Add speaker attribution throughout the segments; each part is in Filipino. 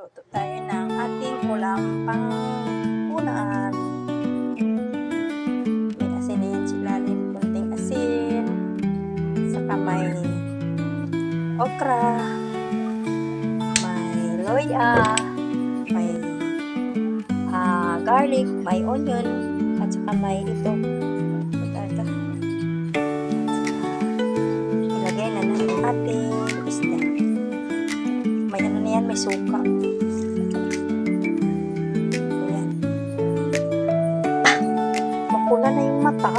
Speaker 1: Magluto tayo ng ating ulam panghapunan. May asin na yan sa ilalim, kunting asin. Saka may okra, may loya, may garlic, may onion, at saka may ito. Ilagay na natin ating isda. May ano na yan, may suka. Ayan. Makula na yung mata.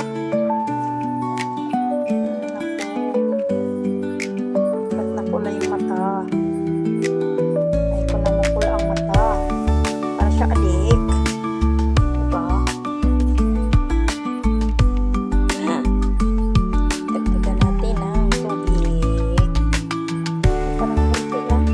Speaker 1: Pag nakula yung mata, ay ko na makula ang mata. Para siya adik. Diba? Dagdagan natin ang tubig. Parang konti lang.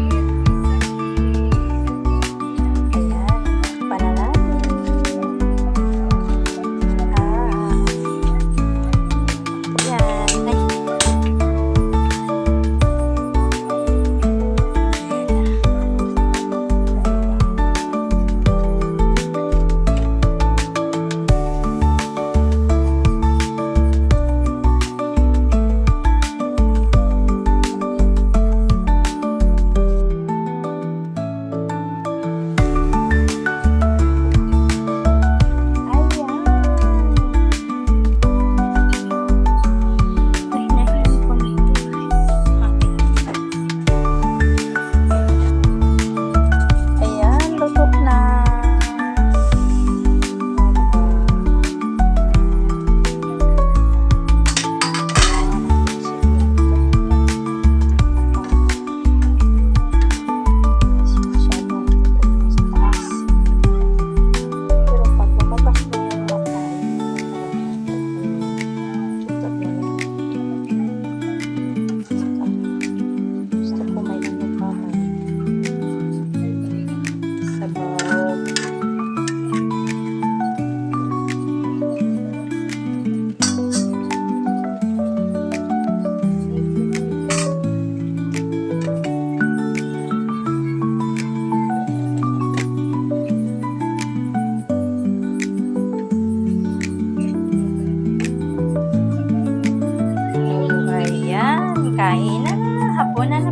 Speaker 1: Kain na, hapunan